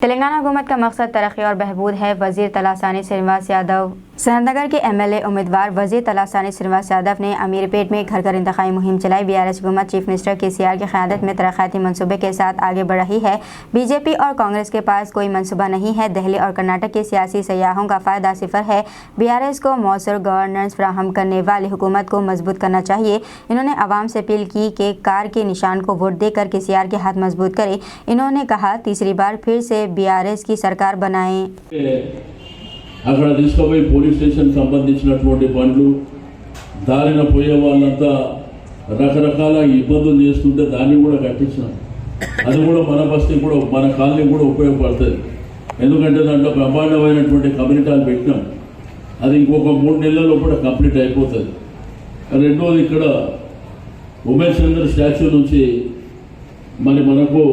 तेलंगाना हुकूमत का मकसद तरक्की और बहबूद है। वजीर तलासानी श्रीनिवास यादव सेहरनगर के एमएलए उम्मीदवार वजीर तलासानी श्रीनिवास यादव ने अमीरपेट में घर घर इंतखाबी मुहिम चलाई। बीआरएस हुकूमत चीफ मिनिस्टर केसीआर की क़यादत में तरक्याती मनसूबे के साथ आगे बढ़ रही है। बीजेपी और कांग्रेस के पास कोई मनसूबा नहीं है। दिल्ली और कर्नाटक के सियासी सयाहों का फ़ायदा सिफर है। बीआरएस को मौसर गवर्नेंस फराहम करने वाली हुकूमत को मजबूत करना चाहिए। इन्होंने आवाम से अपील की कि कार के निशान को वोट देकर केसीआर के हाथ मजबूत करें। इन्होंने कहा, तीसरी बार फिर से बीआरएस की सरकार बनाएं। అక్కడ తీసుకుపోయి పోలీస్ స్టేషన్ సంబంధించినటువంటి బండ్లు దారిన పోయే వాళ్ళంతా రకరకాల ఇబ్బందులు చేస్తుంటే దాన్ని కూడా కట్టించినాం. అది కూడా మన బస్తీ కూడా మన కాలనీ కూడా ఉపయోగపడుతుంది. ఎందుకంటే దాంట్లో బ్రహ్మాండమైనటువంటి కమ్యూనిటీలు పెట్టినాం. అది ఇంకొక 3 నెలల లోపల కంప్లీట్ అయిపోతుంది. రెండోది ఇక్కడ ఉమేష్ చంద్ర స్టాచ్యూ నుంచి మరి మనకు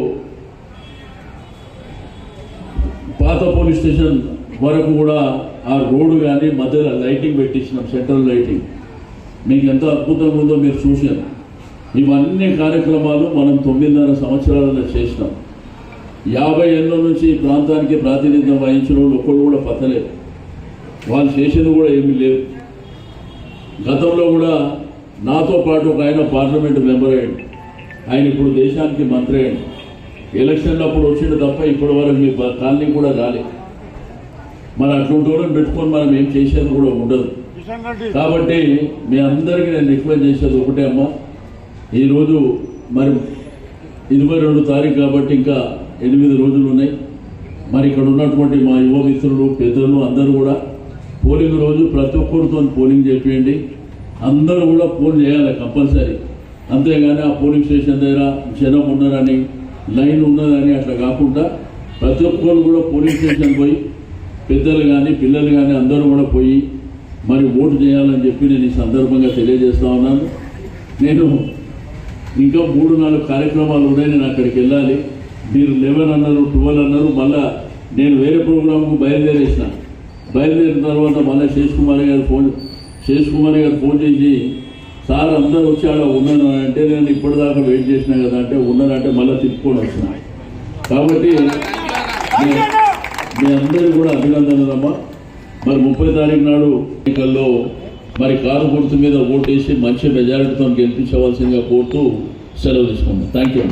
పాత పోలీస్ స్టేషన్ వరకు కూడా ఆ రోడ్డు కానీ మధ్యలో లైటింగ్ పెట్టించినాం, సెంట్రల్ లైటింగ్. మీకు ఎంత అద్భుతంగా ఉందో మీరు చూసారు. ఇవన్నీ కార్యక్రమాలు మనం 9.5 సంవత్సరాలలో చేసినాం. 50 ఏళ్ళ నుంచి ఈ ప్రాంతానికి ప్రాతినిధ్యం వహించిన వాళ్ళు ఒక్కరు కూడా పత్తలేదు. వాళ్ళు చేసేది కూడా ఏమీ లేదు. గతంలో కూడా నాతో పాటు ఒక ఆయన పార్లమెంటు మెంబర్ అయ్యాడు. ఆయన ఇప్పుడు దేశానికి మంత్రి అయ్యాడు. ఎలక్షన్లప్పుడు వచ్చిండు తప్ప ఇప్పటి వరకు మీ కాలనీ కూడా రాలేదు. మన అటువంటి వాళ్ళని పెట్టుకొని మనం ఏం చేసేది కూడా ఉండదు. కాబట్టి మీ అందరికీ నేను రిక్వెస్ట్ చేసేది ఒకటే అమ్మా, ఈరోజు మరి 22 తారీఖు కాబట్టి ఇంకా 8 రోజులు ఉన్నాయి. మరి ఇక్కడ ఉన్నటువంటి మా యువ మిత్రులు పెద్దలు అందరూ కూడా పోలింగ్ రోజు ప్రతి ఒక్కరితో పోలింగ్ చేయండి. అందరూ కూడా పోల్ చేయాలి కంపల్సరీ. అంతేగాని ఆ పోలింగ్ స్టేషన్ దగ్గర జనం ఉన్నారని లైన్ ఉన్నదని అట్లా కాకుండా ప్రతి ఒక్కరు కూడా పోలింగ్ స్టేషన్ పోయి పెద్దలు కానీ పిల్లలు కానీ అందరూ కూడా పోయి మరి ఓటు చేయాలని చెప్పి నేను ఈ సందర్భంగా తెలియజేస్తా ఉన్నాను. నేను ఇంకా 3-4 కార్యక్రమాలు ఉన్నాయి. నేను అక్కడికి వెళ్ళాలి. మీరు 11 అన్నారు, 12 అన్నారు. మళ్ళా నేను వేరే ప్రోగ్రాంకు బయలుదేరిన తర్వాత మళ్ళీ శేష్ కుమార్ గారు ఫోన్ చేసి, సార్ అందరూ వచ్చి ఆడ ఉన్నాను అంటే నేను ఇప్పటిదాకా వెయిట్ చేసినా కదా అంటే ఉన్నానంటే మళ్ళీ తిప్పుకొని వచ్చిన. కాబట్టి మీ అందరూ కూడా అభినందనలమ్మా. మరి 30 తారీఖు నాడు ఎన్నికల్లో మరి కారు గుర్తు మీద ఓటేసి మంచి మెజారిటీతో గెలిపించవలసిందిగా కోరుతూ సెలవు తీసుకున్నాను. Thank you.